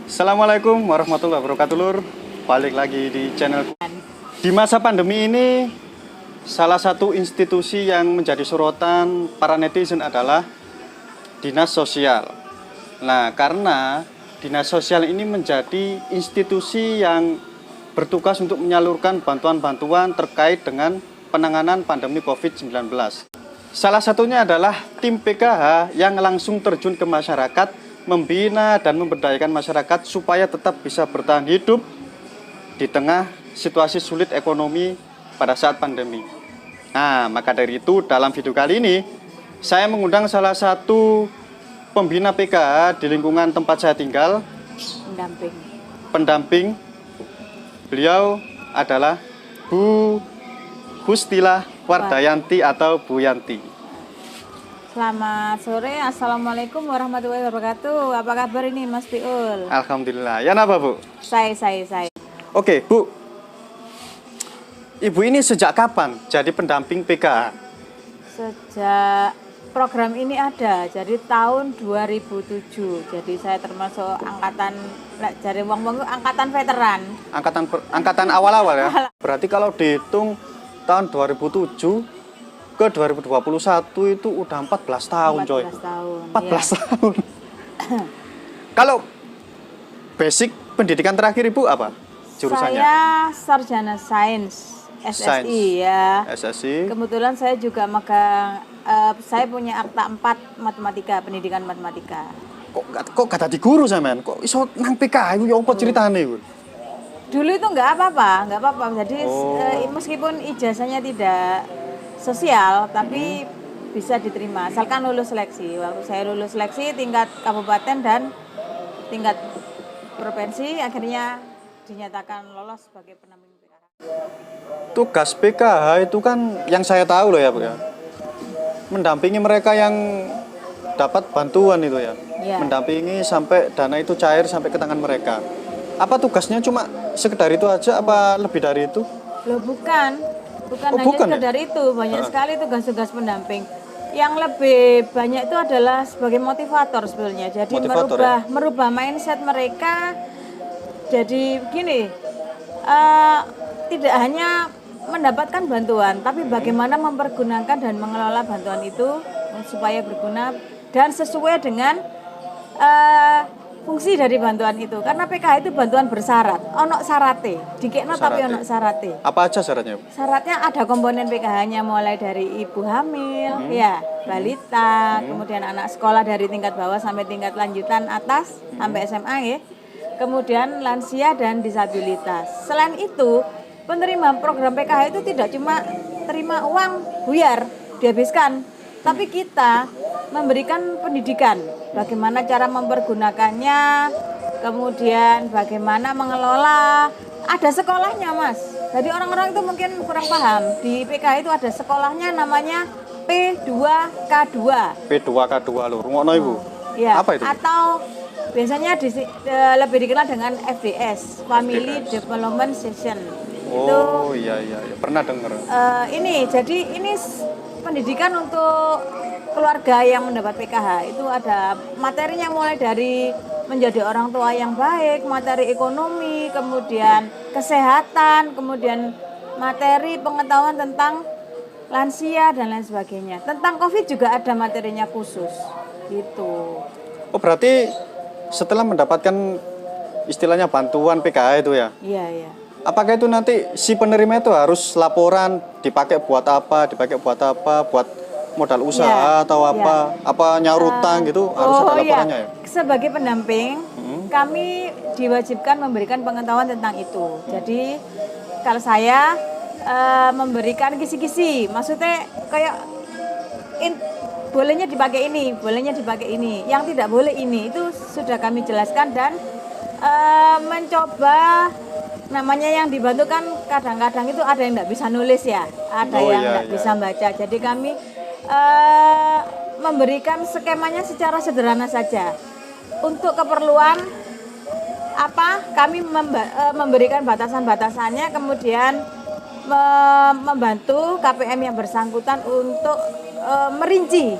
Assalamualaikum warahmatullahi wabarakatuh, Lur. Balik lagi di channel. Di masa pandemi ini, salah satu institusi yang menjadi sorotan para netizen adalah dinas sosial. Nah, karena dinas sosial ini menjadi institusi yang bertugas untuk menyalurkan bantuan-bantuan terkait dengan penanganan pandemi COVID-19. Salah satunya adalah tim PKH yang langsung terjun ke masyarakat, membina dan memberdayakan masyarakat supaya tetap bisa bertahan hidup di tengah situasi sulit ekonomi pada saat pandemi. Nah, maka dari itu dalam video kali ini saya mengundang salah satu pembina PKH di lingkungan tempat saya tinggal, pendamping. Beliau adalah Bu Gustilah Wardayanti atau Bu Yanti. Selamat sore, Assalamualaikum warahmatullahi wabarakatuh. Apa kabar ini Mas Piul? Alhamdulillah. Ya apa Bu? Saya. Oke Bu, Ibu ini sejak kapan jadi pendamping PKH? Sejak program ini ada, jadi tahun 2007. Jadi saya termasuk angkatan, jadi wong-wong angkatan veteran. Angkatan awal-awal ya? Berarti kalau dihitung tahun 2007 ke 2021 itu udah 14 tahun, 14 coy. tahun. 14 ya. tahun. Kalau basic pendidikan terakhir Ibu apa? Jurusannya? Saya sarjana sains SSI ya. SSI. Kebetulan saya juga magang, saya punya akta 4 matematika, pendidikan matematika. Kok gak tadi guru sampean? Kok iso nang PKH iku ya apa ceritane iku? Dulu itu nggak apa-apa. Jadi meskipun ijazahnya tidak sosial, tapi bisa diterima asalkan lulus seleksi. Waktu saya lulus seleksi tingkat kabupaten dan tingkat provinsi, akhirnya dinyatakan lolos sebagai pendamping PKH. Tugas PKH itu kan yang saya tahu loh ya Bu ya, mendampingi mereka yang dapat bantuan itu ya. Ya. Mendampingi sampai dana itu cair sampai ke tangan mereka. Apa tugasnya cuma sekedar itu aja apa lebih dari itu? Loh bukan hanya bukan sekedar ya? itu, banyak sekali tugas-tugas pendamping. Yang lebih banyak itu adalah sebagai motivator sebenarnya. Jadi merubah mindset mereka. Jadi gini, tidak hanya mendapatkan bantuan, tapi bagaimana mempergunakan dan mengelola bantuan itu supaya berguna dan sesuai dengan fungsi dari bantuan itu. Karena PKH itu bantuan bersyarat, ono syarate, dikekno tapi ono syarate. Apa aja syaratnya? Syaratnya ada komponen PKH-nya mulai dari ibu hamil, ya, balita, kemudian anak sekolah dari tingkat bawah sampai tingkat lanjutan atas sampai SMA ya. Kemudian lansia dan disabilitas. Selain itu, penerima program PKH itu tidak cuma terima uang buyar dihabiskan, tapi kita memberikan pendidikan, bagaimana cara mempergunakannya, kemudian bagaimana mengelola. Ada sekolahnya Mas, jadi orang-orang itu mungkin kurang paham, di PKH itu ada sekolahnya namanya P2K2. P2K2 lho, rungokno Ibu. Ya, apa itu? atau biasanya lebih dikenal dengan FDS, Family Development Session. Oh iya, pernah dengar. Ini pendidikan untuk keluarga yang mendapat PKH. Itu ada materinya mulai dari menjadi orang tua yang baik, materi ekonomi, kemudian kesehatan, kemudian materi pengetahuan tentang lansia dan lain sebagainya. Tentang COVID juga ada materinya khusus. Gitu. Oh berarti setelah mendapatkan istilahnya bantuan PKH itu ya? Iya. Apakah itu nanti si penerima itu harus laporan dipakai buat apa, buat modal usaha atau apa, apa nyarutan gitu harus ada laporannya ya? Sebagai pendamping, kami diwajibkan memberikan pengetahuan tentang itu. Jadi kalau saya memberikan kisi-kisi, maksudnya kayak bolehnya dipakai ini, yang tidak boleh ini, itu sudah kami jelaskan dan mencoba. Namanya yang dibantu kan kadang-kadang itu ada yang tidak bisa nulis ya, ada yang tidak bisa baca. Jadi kami memberikan skemanya secara sederhana saja. Untuk keperluan apa, kami memberikan batasan-batasannya, kemudian membantu KPM yang bersangkutan untuk merinci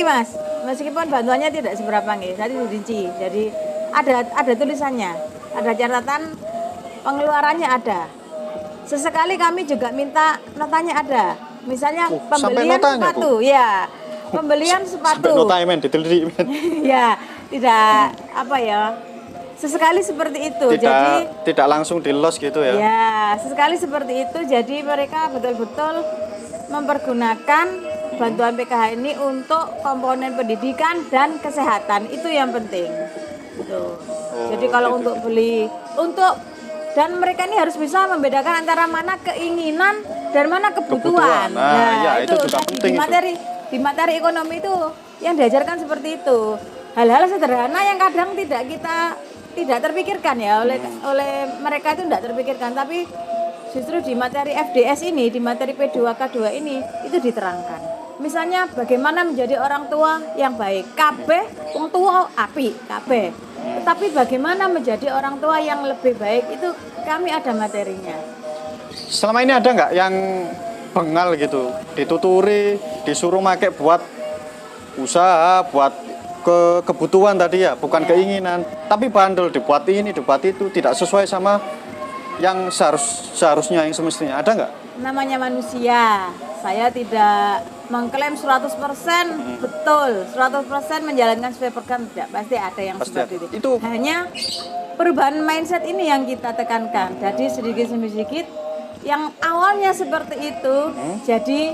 Mas, meskipun bantuannya tidak seberapa nih, jadi dirinci. Jadi ada tulisannya, ada catatan pengeluarannya ada. Sesekali kami juga minta notanya ada. Misalnya pembelian sepatu, ya. Pembelian sepatu. Sampai notanya men, diteliti men. Ya, tidak apa ya. Sesekali seperti itu. Tidak langsung di los gitu ya. Ya, sesekali seperti itu. Jadi mereka betul-betul mempergunakan bantuan PKH ini untuk komponen pendidikan dan kesehatan. Itu yang penting. Gitu. Jadi kalau gitu. untuk beli dan mereka ini harus bisa membedakan antara mana keinginan dan mana kebutuhan. Nah, ya, itu juga penting. Di materi ekonomi itu yang diajarkan seperti itu. Hal-hal sederhana yang kadang tidak terpikirkan ya oleh mereka, itu tidak terpikirkan, tapi justru di materi FDS ini, di materi P2K2 ini itu diterangkan. Misalnya bagaimana menjadi orang tua yang baik. Kabeh wong tua api, kabeh. Tetapi bagaimana menjadi orang tua yang lebih baik itu kami ada materinya. Selama ini ada nggak yang bengal gitu, dituturi, disuruh make buat usaha, buat kebutuhan tadi ya, bukan keinginan, tapi bandel, dibuat ini, dibuat itu, tidak sesuai sama yang seharusnya, yang semestinya. Ada nggak? Namanya manusia, saya tidak mengklaim 100% betul, 100% menjalankan sesuai program, tidak, pasti ada yang seperti itu. Hanya perubahan mindset ini yang kita tekankan. Jadi sedikit demi sedikit, yang awalnya seperti itu, jadi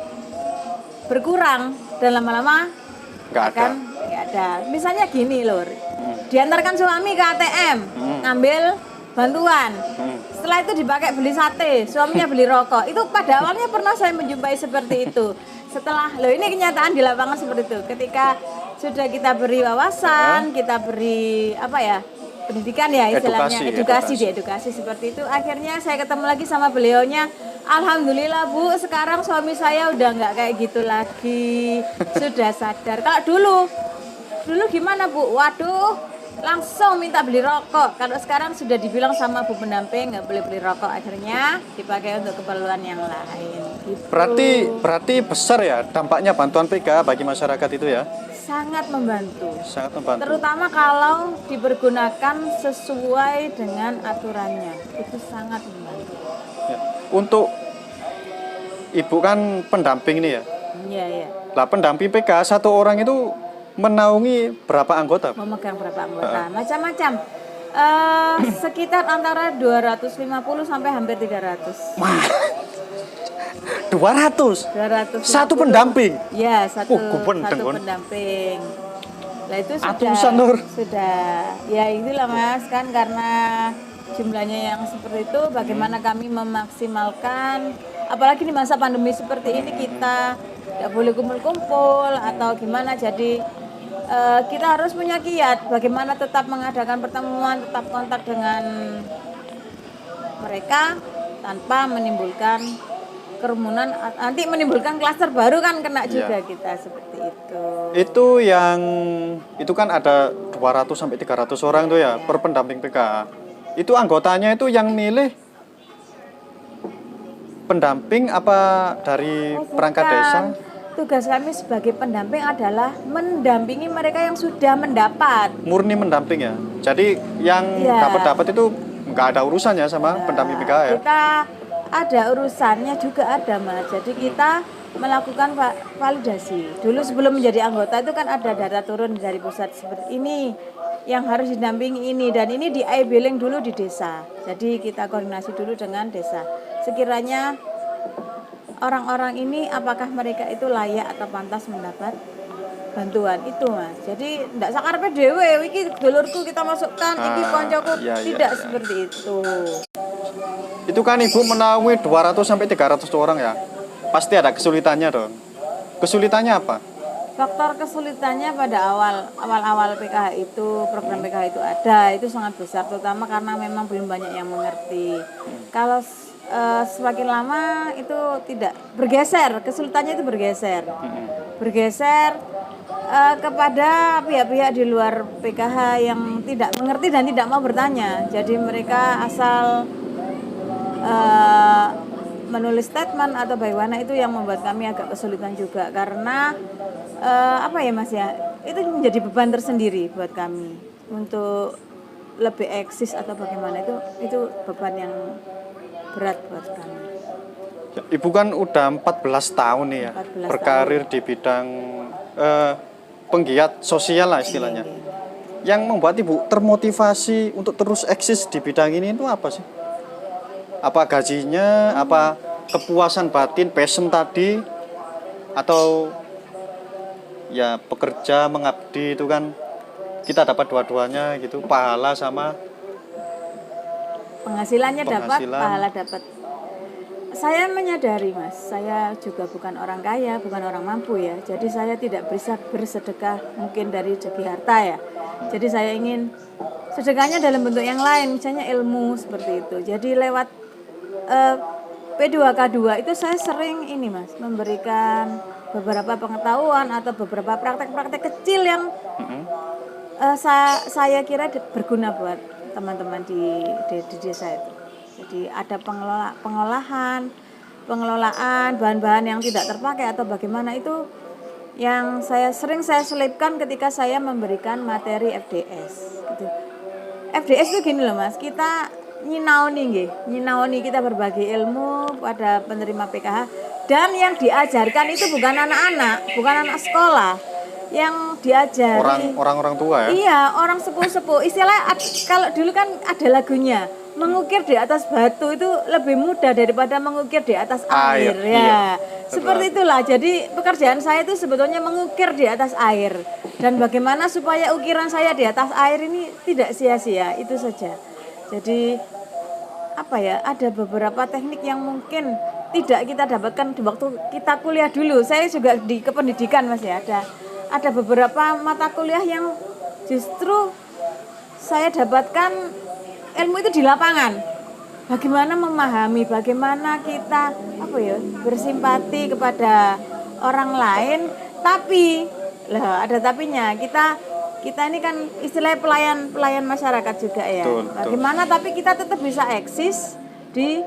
berkurang dan lama-lama nggak ada. Misalnya gini lur, diantarkan suami ke ATM, ngambil bantuan. Setelah itu dipakai beli sate, suaminya beli rokok. Itu pada awalnya pernah saya menjumpai seperti itu. Setelah, ini kenyataan di lapangan seperti itu. Ketika sudah kita beri wawasan, kita beri pendidikan ya istilahnya, edukasi seperti itu. Akhirnya saya ketemu lagi sama beliaunya. Alhamdulillah Bu, sekarang suami saya udah nggak kayak gitu lagi, sudah sadar. Kalau dulu gimana Bu? Waduh, langsung minta beli rokok. Kalau sekarang sudah dibilang sama Bu pendamping nggak boleh beli rokok, akhirnya dipakai untuk keperluan yang lain. Gitu. Berarti besar ya dampaknya bantuan PK bagi masyarakat itu ya? Sangat membantu. Terutama kalau dipergunakan sesuai dengan aturannya, itu sangat membantu. Ya. Untuk ibu kan pendamping nih ya? Iya. Lah pendamping PK satu orang itu menaungi berapa anggota? Memegang berapa anggota? Macam-macam. Sekitar antara 250 sampai hampir 300. 200. Satu pendamping. Ya, satu pendamping. Nah itu sudah. Ya itulah Mas, kan karena jumlahnya yang seperti itu, bagaimana kami memaksimalkan, apalagi di masa pandemi seperti ini kita tidak boleh kumpul-kumpul atau gimana, jadi kita harus punya kiat bagaimana tetap mengadakan pertemuan, tetap kontak dengan mereka tanpa menimbulkan kerumunan, nanti menimbulkan klaster baru kan kena juga kita seperti itu. Itu kan ada 200 sampai 300 orang tuh ya per pendamping PK. Itu anggotanya itu yang milih pendamping apa dari perangkat desa? Tugas kami sebagai pendamping adalah mendampingi mereka yang sudah mendapat. Murni mendamping ya. Jadi yang dapat itu nggak ada urusannya sama pendamping PK ya? Kita ada urusannya juga ada Mas. Jadi kita melakukan validasi. Dulu sebelum menjadi anggota itu kan ada data turun dari pusat seperti ini yang harus didampingi ini, dan ini di billing dulu di desa. Jadi kita koordinasi dulu dengan desa. Sekiranya orang-orang ini apakah mereka itu layak atau pantas mendapat bantuan itu Mas. Jadi ndak sakarpe dhewe iki dulurku kita masukkan, iki koncoku, tidak seperti itu. Itu kan Ibu menaungi 200 sampai 300 orang ya. Pasti ada kesulitannya dong. Kesulitannya apa? Faktor kesulitannya pada awal PKH itu, program PKH itu ada, itu sangat besar, terutama karena memang belum banyak yang mengerti. Kalau semakin lama itu tidak bergeser, kesulitannya itu bergeser kepada pihak-pihak di luar PKH yang tidak mengerti dan tidak mau bertanya. Jadi mereka asal menulis statement atau bagaimana, itu yang membuat kami agak kesulitan juga, karena Mas ya, itu menjadi beban tersendiri buat kami untuk lebih eksis atau bagaimana, itu beban yang berat buat kami. Ya, Ibu kan udah 14 tahun nih ya 14 berkarir di bidang penggiat sosial lah istilahnya. Yang membuat Ibu termotivasi untuk terus eksis di bidang ini itu apa sih? Apa gajinya, apa kepuasan batin, passion tadi, atau ya pekerja mengabdi itu kan kita dapat dua-duanya gitu, pahala sama Penghasilannya dapat, penghasilan. pahala dapat. Saya menyadari Mas, saya juga bukan orang kaya, bukan orang mampu ya. Jadi saya tidak bisa bersedekah mungkin dari segi harta ya. Jadi saya ingin sedekahnya dalam bentuk yang lain, misalnya ilmu seperti itu. Jadi lewat P2K2 itu saya sering ini Mas, memberikan beberapa pengetahuan atau beberapa praktek-praktek kecil yang saya kira berguna buat teman-teman di desa itu. Jadi ada pengelolaan bahan-bahan yang tidak terpakai atau bagaimana, itu yang saya selipkan ketika saya memberikan materi FDS gitu. FDS itu gini loh Mas, kita nyinaoni kita berbagi ilmu pada penerima PKH, dan yang diajarkan itu bukan anak-anak, bukan anak sekolah yang diajari orang tua ya. Iya, orang sepuh-sepuh. Istilah kalau dulu kan ada lagunya, mengukir di atas batu itu lebih mudah daripada mengukir di atas air ya. Iya, seperti itulah. Jadi pekerjaan saya itu sebetulnya mengukir di atas air, dan bagaimana supaya ukiran saya di atas air ini tidak sia-sia, itu saja. Jadi apa ya, ada beberapa teknik yang mungkin tidak kita dapatkan di waktu kita kuliah dulu. Saya juga di kependidikan Mas ya, ada beberapa mata kuliah yang justru saya dapatkan ilmu itu di lapangan. Bagaimana memahami, bagaimana kita bersimpati kepada orang lain, tapi ada tapinya. Kita ini kan istilahnya pelayan masyarakat juga ya. Bagaimana tapi kita tetap bisa eksis di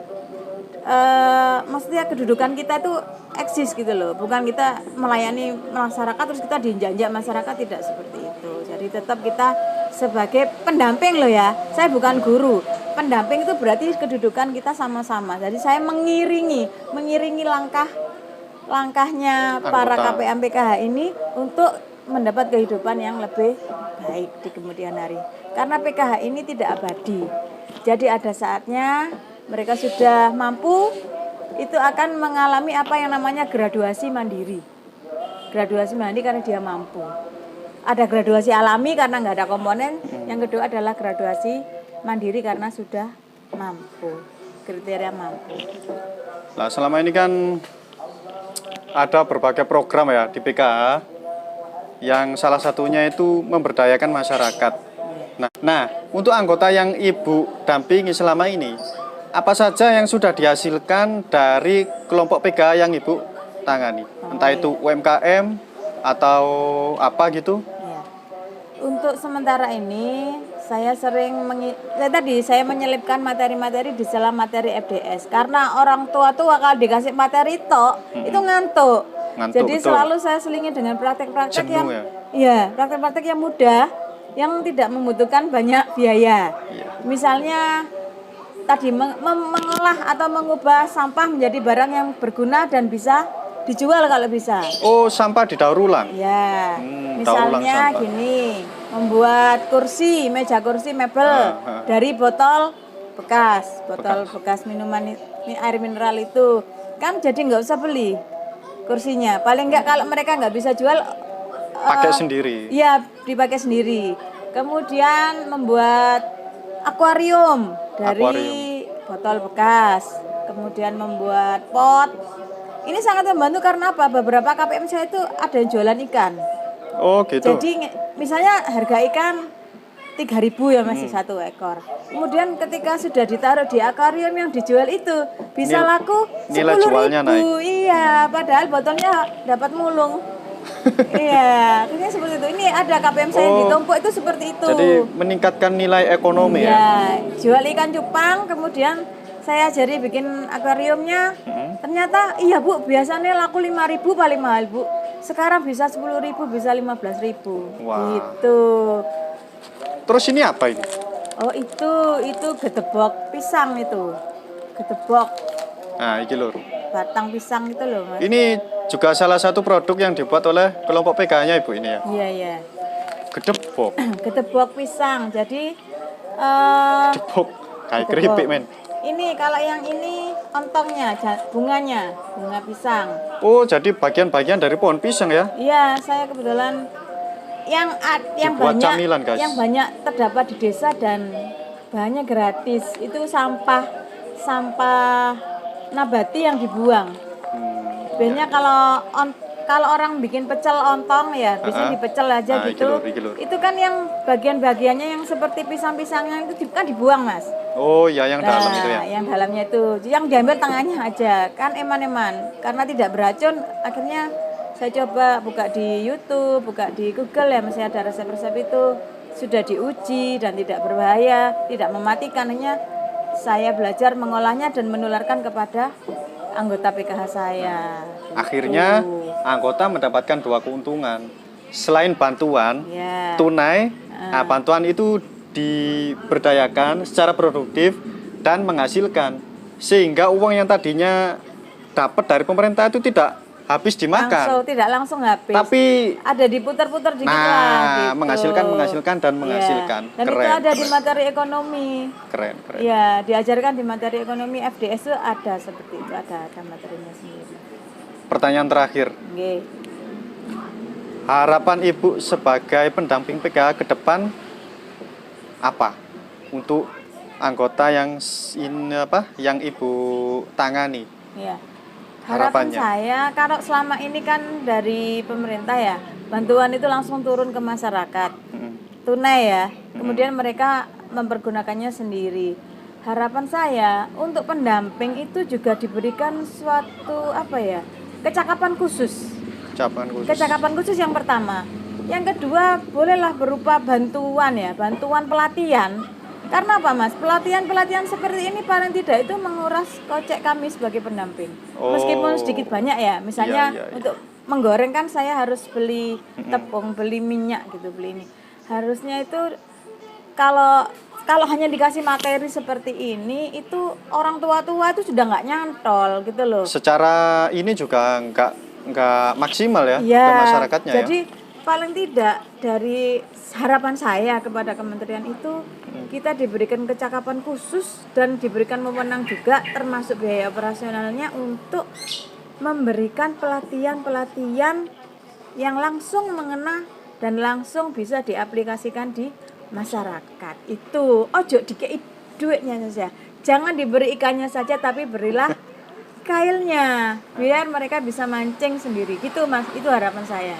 maksudnya kedudukan kita itu eksis gitu loh, bukan kita melayani masyarakat terus kita diinjak masyarakat, tidak seperti itu. Jadi tetap kita sebagai pendamping loh ya, saya bukan guru. Pendamping itu berarti kedudukan kita sama-sama. Jadi saya mengiringi langkahnya para KPM PKH ini untuk mendapat kehidupan yang lebih baik di kemudian hari. Karena PKH ini tidak abadi. Jadi ada saatnya mereka sudah mampu, itu akan mengalami apa yang namanya graduasi mandiri. Graduasi mandiri karena dia mampu. Ada graduasi alami karena nggak ada komponen. Yang kedua adalah graduasi mandiri karena sudah mampu, kriteria mampu. Nah, selama ini kan ada berbagai program ya di PKH, yang salah satunya itu memberdayakan masyarakat. Nah, untuk anggota yang Ibu dampingi selama ini, apa saja yang sudah dihasilkan dari kelompok PKH yang Ibu tangani? Entah itu UMKM atau apa gitu? Ya. Untuk sementara ini saya saya menyelipkan materi-materi di dalam materi FDS. Karena orang tua kalau dikasih materi itu ngantuk. Jadi betul. Selalu saya selingi dengan praktek-praktek praktek-praktek yang mudah, yang tidak membutuhkan banyak biaya. Misalnya tadi mengolah atau mengubah sampah menjadi barang yang berguna dan bisa dijual kalau bisa. Oh, sampah didaur ulang? Ya, misalnya gini, membuat meja kursi, mebel dari botol bekas minuman ini, air mineral itu. Kan jadi nggak usah beli kursinya. Paling nggak kalau mereka nggak bisa jual, pakai sendiri. Iya, dipakai sendiri. Kemudian membuat akuarium dari botol bekas. Kemudian membuat pot. Ini sangat membantu karena apa? Beberapa KPM saya itu ada yang jualan ikan. Oh gitu. Jadi misalnya harga ikan 3.000 ya masih satu ekor. Kemudian ketika sudah ditaruh di akuarium yang dijual itu bisa laku 10.000. Iya, padahal botolnya dapat mulung. Iya, ini seperti itu. Ini ada KPM saya di Tompo itu seperti itu. Jadi meningkatkan nilai ekonomi ya. Jual ikan cupang, kemudian saya ajari bikin akuariumnya. Ternyata iya Bu, biasanya laku 5.000 paling mahal Bu. Sekarang bisa 10.000, bisa 15.000. Wah. Gitu. Terus ini apa ini? Oh, itu gedebok pisang itu. Gedebok Nah, iki lur. batang pisang itu loh, Mas. Ini juga salah satu produk yang dibuat oleh kelompok PKH-nya Ibu ini ya. Iya, iya. Gedebok. Gedebok pisang. Jadi Gedebok. Kayak gedebok. keripik, men. Ini kalau yang ini ontongnya, bunganya, bunga pisang. Oh, jadi bagian-bagian dari pohon pisang ya? Iya, saya kebetulan yang Dibuat banyak camilan, guys. yang banyak terdapat di desa dan bahannya gratis. Itu sampah nabati yang dibuang. Biasanya kalau orang bikin pecel ontong ya, bisa dipecel aja Nah, gitu. iki lur. Itu kan yang bagian-bagiannya yang seperti pisang-pisangnya itu kan dibuang, Mas. Oh, ya yang dalam itu ya. Yang dalamnya itu, yang diambil tengahnya aja, kan eman-eman. Karena tidak beracun, akhirnya saya coba buka di YouTube, buka di Google ya, masih ada resep-resep itu. Sudah diuji dan tidak berbahaya, tidak mematikan. Hanya saya belajar mengolahnya dan menularkan kepada anggota PKH saya. Akhirnya anggota mendapatkan dua keuntungan. Selain bantuan Ya. tunai, nah, bantuan itu diberdayakan secara produktif dan menghasilkan. Sehingga uang yang tadinya dapat dari pemerintah itu tidak habis dimakan. Tidak langsung habis. Tapi ada diputar-putar dikit nah, lah gitu. menghasilkan dan menghasilkan. Iya. Dan Keren. itu ada di materi ekonomi. Keren. Ya, diajarkan di materi ekonomi FDS itu ada seperti itu, ada materinya sendiri. Pertanyaan terakhir. Nggih. Harapan Ibu sebagai pendamping PKH ke depan apa untuk anggota yang yang Ibu tangani? Ya. Harapan Harapannya. saya kalau selama ini kan dari pemerintah ya, bantuan itu langsung turun ke masyarakat. Tunai ya. Kemudian mereka mempergunakannya sendiri. Harapan saya untuk pendamping itu juga diberikan suatu kecakapan khusus. Kecakapan khusus yang pertama. Yang kedua, bolehlah berupa bantuan ya, bantuan pelatihan. Karena apa, Mas? Pelatihan seperti ini paling tidak itu menguras kocek kami sebagai pendamping. Oh. Meskipun sedikit banyak ya. Misalnya Iya. untuk menggoreng kan saya harus beli tepung, beli minyak gitu, beli ini. Harusnya itu kalau hanya dikasih materi seperti ini, itu orang tua-tua itu sudah nggak nyantol gitu loh. Secara ini juga nggak maksimal ya Iya, ke masyarakatnya jadi paling tidak dari harapan saya kepada kementerian itu kita diberikan kecakapan khusus dan diberikan wewenang juga termasuk biaya operasionalnya untuk memberikan pelatihan yang langsung mengena dan langsung bisa diaplikasikan di masyarakat. Itu ojo dikei duitnya saja. Jangan diberi ikannya saja tapi berilah kailnya biar mereka bisa mancing sendiri. Gitu, Mas. Itu harapan saya.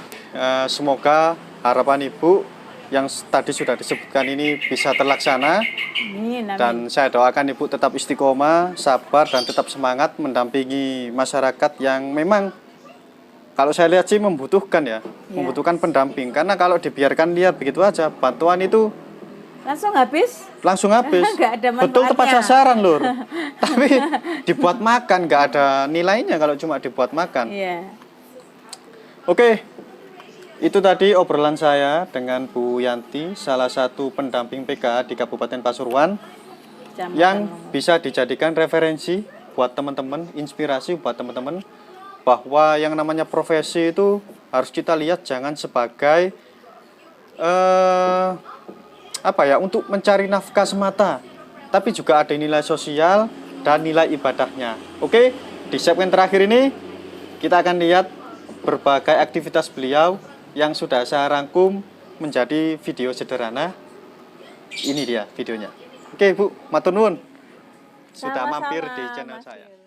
Semoga harapan Ibu yang tadi sudah disebutkan ini bisa terlaksana. Amin, amin. Dan saya doakan Ibu tetap istiqomah, sabar dan tetap semangat mendampingi masyarakat yang memang kalau saya lihat sih membutuhkan ya, membutuhkan pendamping. Karena kalau dibiarkan dia begitu aja, bantuan itu langsung habis. Nggak ada manfaatnya. Betul, tepat sasaran lur. Tapi dibuat makan nggak ada nilainya kalau cuma dibuat makan. Iya. Oke, itu tadi obrolan saya dengan Bu Yanti, salah satu pendamping PKH di Kabupaten Pasuruan, yang bisa dijadikan referensi buat teman-teman, inspirasi buat teman-teman, bahwa yang namanya profesi itu harus kita lihat jangan sebagai untuk mencari nafkah semata, tapi juga ada nilai sosial dan nilai ibadahnya. Oke, di segmen terakhir ini kita akan lihat berbagai aktivitas beliau yang sudah saya rangkum menjadi video sederhana. Ini dia videonya. Oke Bu, matur nuwun sudah mampir di channel saya.